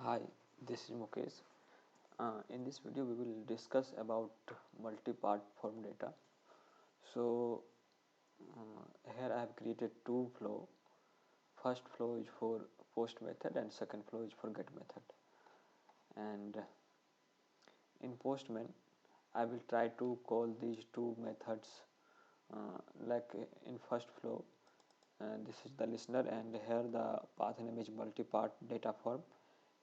Hi, this is Mukesh. In this video, we will discuss about multi-part form data. So here I have created two flow. First flow is for post method and second flow is for get method. And in postman, I will try to call these two methods like in first flow. This is the listener, and here the path name is multi-part data form,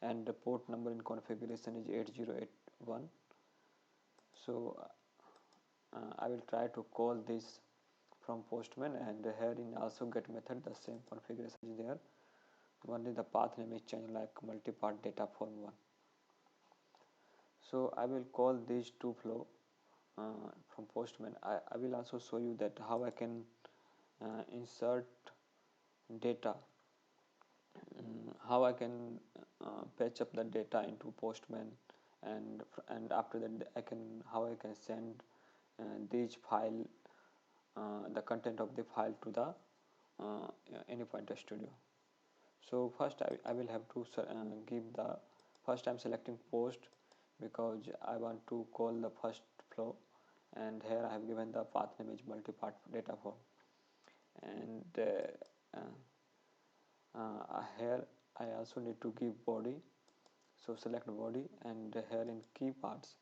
and the port number in configuration is 8081. So I will try to call this from postman, and here in also get method the same configuration is there, only the path name is changed like multi-part data form 1. So I will call these two flow from postman. I will also show you that how I can insert data, how I can patch up the data into postman, and after that I can how I can send these file, the content of the file to the AnyPointer Studio. So first I will have to give the first I'm selecting post because I want to call the first flow, and here I have given the path name is multi-part data form, and here I also need to give body. So select body, and here in key parts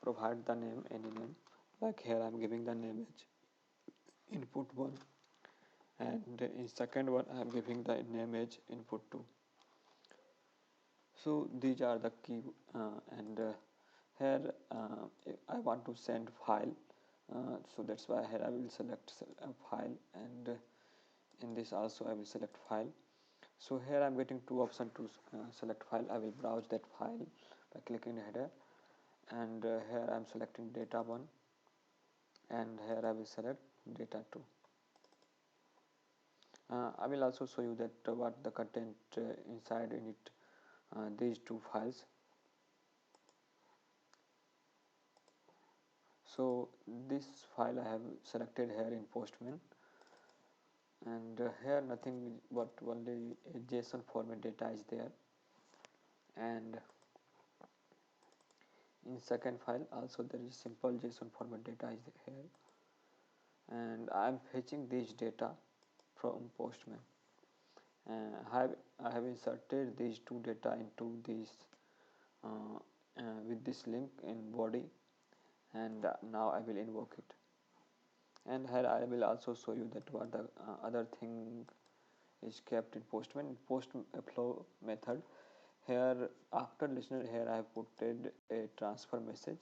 provide the name, any name, like here I am giving the name as input 1, and in second one I am giving the name as input 2. So these are the key, and here I want to send file, so that's why here I will select a file, and in this also I will select file. So here I am getting two options to select file. I will browse that file by clicking header, and here I am selecting data 1, and here I will select data 2. I will also show you that what the content inside in it, these two files. So this file I have selected here in postman, and here nothing but only a JSON format data is there, and in second file also there is simple JSON format data is here, and I am fetching this data from postman. I have inserted these two data into this uh, with this link in body, and now I will invoke it, and here I will also show you that what the other thing is kept in postman. In post flow method, here after listener, here I have put a transfer message.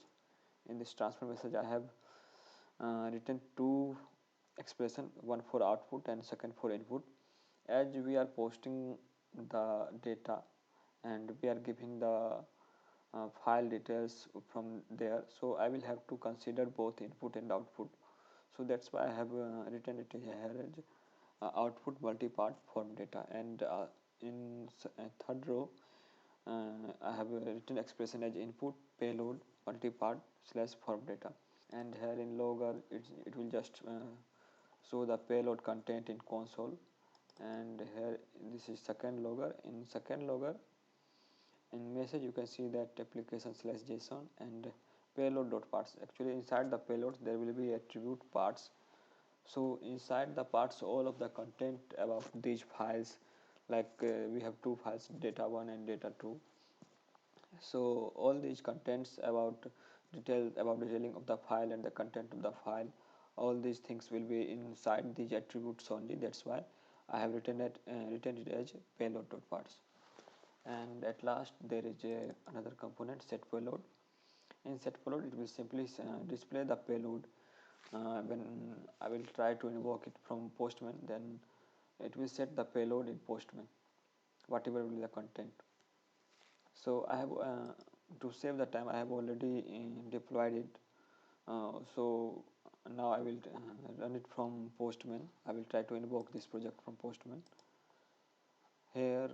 In this transfer message I have written two expression, one for output and second for input. As we are posting the data and we are giving the file details from there, so I will have to consider both input and output. So that's why I have written it here as output multi-part form data, and in third row I have written expression as input payload multi-part slash form data, and here in logger it will just show the payload content in console, and here this is second logger. In second logger in message you can see that application slash json and payload dot parts. Actually inside the payloads there will be attribute parts. So inside the parts all of the content about these files, like we have two files, data 1 and data 2. So all these contents about detailing of the file and the content of the file, all these things will be inside these attributes only. That's why I have written it as payload dot parts. And at last there is another component, set payload. In set payload it will simply display the payload when I will try to invoke it from postman. Then it will set the payload in postman, whatever will be the content. So I have to save the time I have already deployed it. So now I will run it from postman. I will try to invoke this project from postman. Here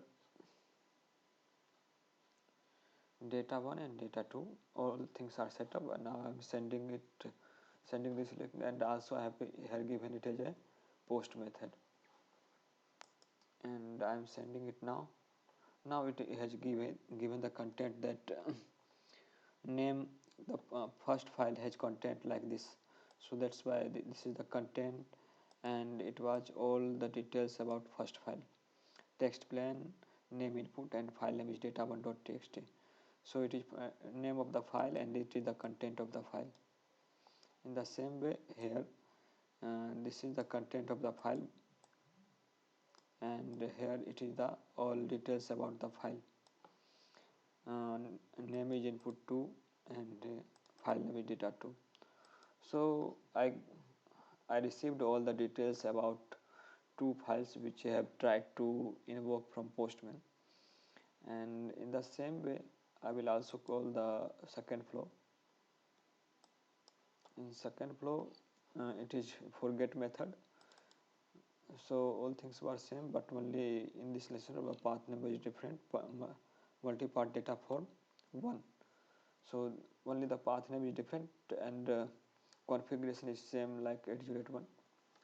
data 1 and data 2 all things are set up, and now I am sending this link, and also I have here given it as a post method, and I am sending it now. Now it has given the content that name the first file has content like this. So that's why this is the content, and it was all the details about first file. Text plain, name input, and file name is data1.txt. So it is name of the file and it is the content of the file. In the same way here, this is the content of the file, and here it is the all details about the file. Name is input2 and file name is data2. So I received all the details about two files which I have tried to invoke from Postman, and in the same way I will also call the second flow. In second flow it is forget method. So all things were same, but only in this lesson our path number is different, multi-part data form 1. So only the path name is different, and configuration is same like 8081,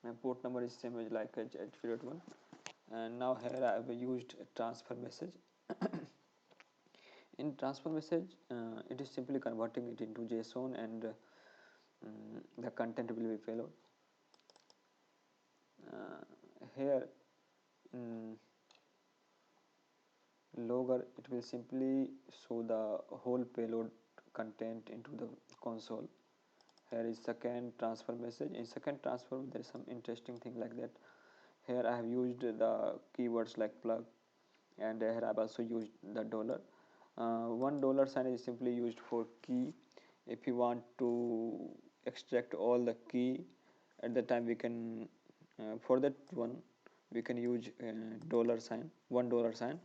and port number is same as like 8081. And now here I have used a transfer message. In transfer message it is simply converting it into JSON, and the content will be payload. Here in logger it will simply show the whole payload content into the console. Here is second transfer message. In second transfer there is some interesting thing like that. Here I have used the keywords like plug, and here I have also used the dollar. $1 sign is simply used for key. If you want to extract all the key at the time, we can for that one we can use dollar sign, $1 sign.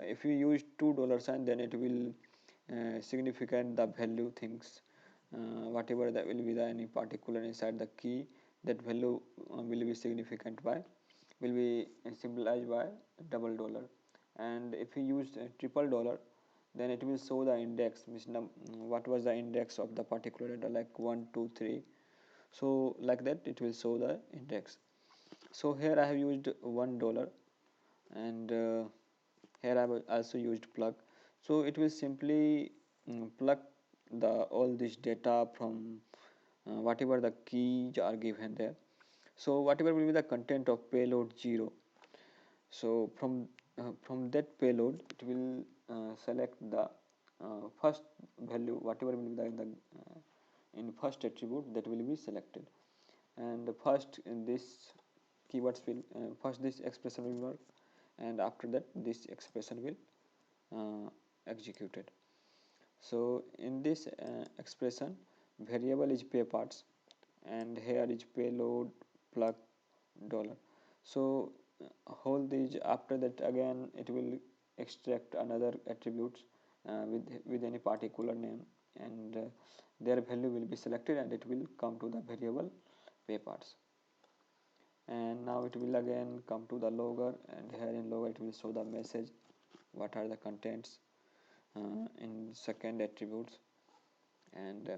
If you use $2 sign, then it will significant the value things, whatever that will be the any particular inside the key, that value will be significant by, will be symbolized by $. And if you use $triple, then it will show the index, means what was the index of the particular data, like 1 2 3. So like that it will show the index. So here I have used $1, and here I have also used plug. So it will simply plug the all this data from whatever the keys are given there. So whatever will be the content of payload 0, so from that payload it will select the first value, whatever will be the in first attribute, that will be selected, and first in this keywords will first this expression will work, and after that this expression will executed. So in this expression variable is pay parts, and here is payload plug dollar. So hold these, after that again it will extract another attributes with any particular name, and their value will be selected, and it will come to the variable pay parts. And now it will again come to the logger, and here in logger it will show the message, what are the contents in second attributes. And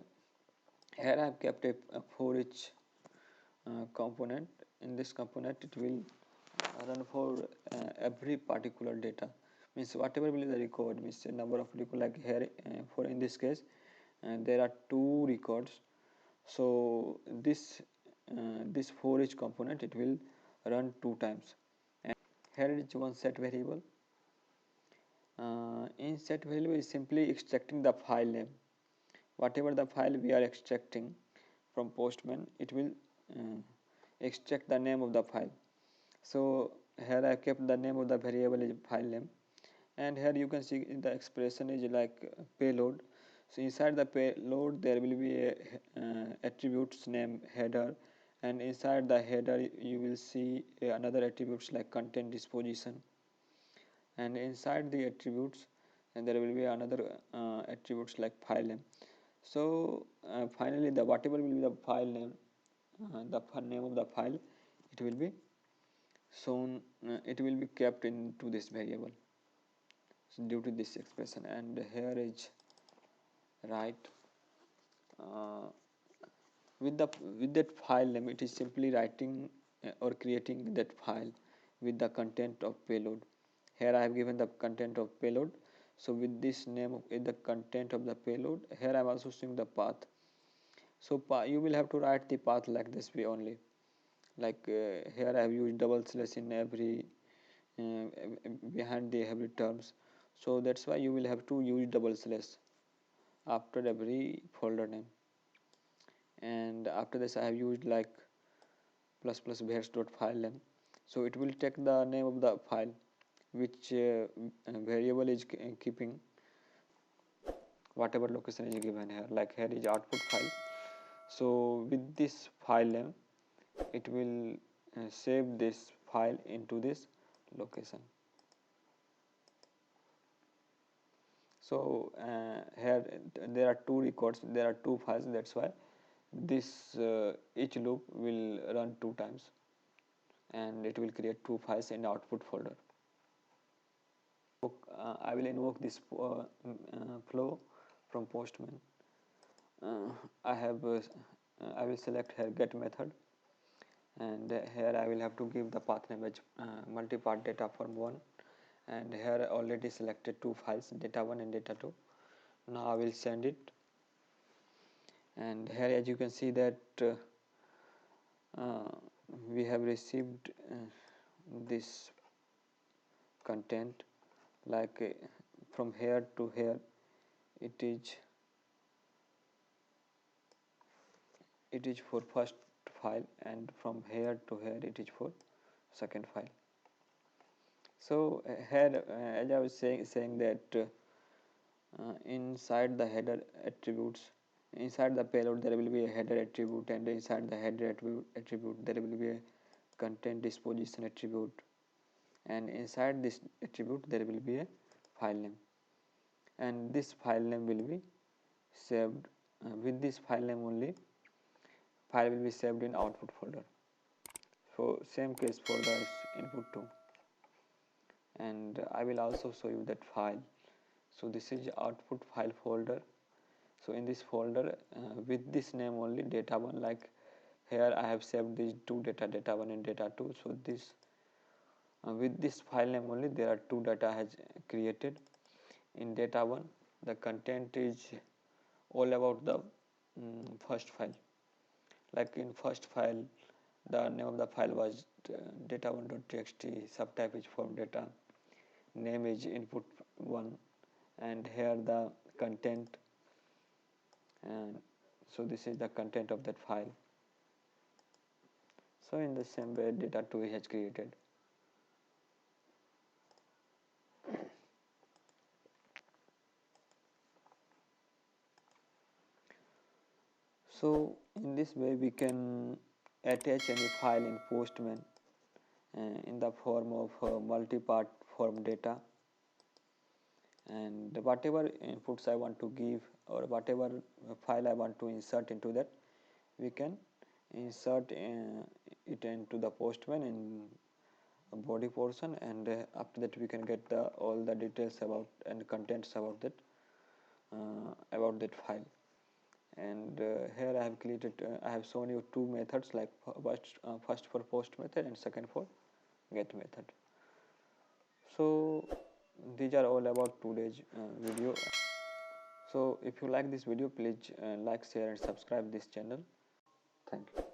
here I have kept a for each component. In this component it will run for every particular data, means whatever will be the record, means number of record, like here for in this case there are 2 records. So this for each component it will run 2 times. And here is one set variable. In set variable is simply extracting the file name, whatever the file we are extracting from Postman, it will extract the name of the file. So here I kept the name of the variable is file name, and here you can see the expression is like payload. So inside the payload there will be a attributes name header, and inside the header you will see another attributes like content disposition, and inside the attributes and there will be another attributes like file name. So finally the whatever will be the file name, the name of the file, it will be shown, it will be kept into this variable, so due to this expression. And here is write with that file name, it is simply writing or creating that file with the content of payload. Here I have given the content of payload. So with this name is the content of the payload. Here I am also showing the path. So you will have to write the path like this way only. Like here I have used double slash in every uh, behind the every terms. So that's why you will have to use double slash after every folder name. And after this I have used like plus plus var.file name. So it will take the name of the file which variable is keeping whatever location is given here. Like here is output file. So with this file name it will save this file into this location. So here there are two records, there are two files, that's why this each loop will run 2 times and it will create 2 files in the output folder. I will invoke this flow from Postman. I will select here get method, and here I will have to give the path name as multi-part data form 1, and here I already selected 2 files, data 1 and data 2. Now I will send it, and here as you can see that we have received this content, like from here to here it is for first file, and from here to here it is for second file. So here as I was saying that inside the header attributes, inside the payload there will be a header attribute, and inside the header attribute there will be a content disposition attribute, and inside this attribute there will be a file name, and this file name will be saved with this file name only file will be saved in output folder. So same case for the input too, and I will also show you that file. So this is output file folder. So in this folder with this name only data1, like here I have saved these two data 1 and data 2. So this with this file name only there are two data has created. In data 1 the content is all about the first file, like in first file the name of the file was data1.txt, subtype is form data, name is input1, and here the content, and so this is the content of that file. So in the same way data 2 has created. So in this way we can attach any file in Postman in the form of multi-part form data, and whatever inputs I want to give or whatever file I want to insert into that, we can insert it into the Postman in a body portion, and after that we can get all the details about and contents about that file. And here I have created I have shown you two methods, like first for post method and second for get method. So these are all about today's video. So if you like this video, please like, share and subscribe this channel. Thank you.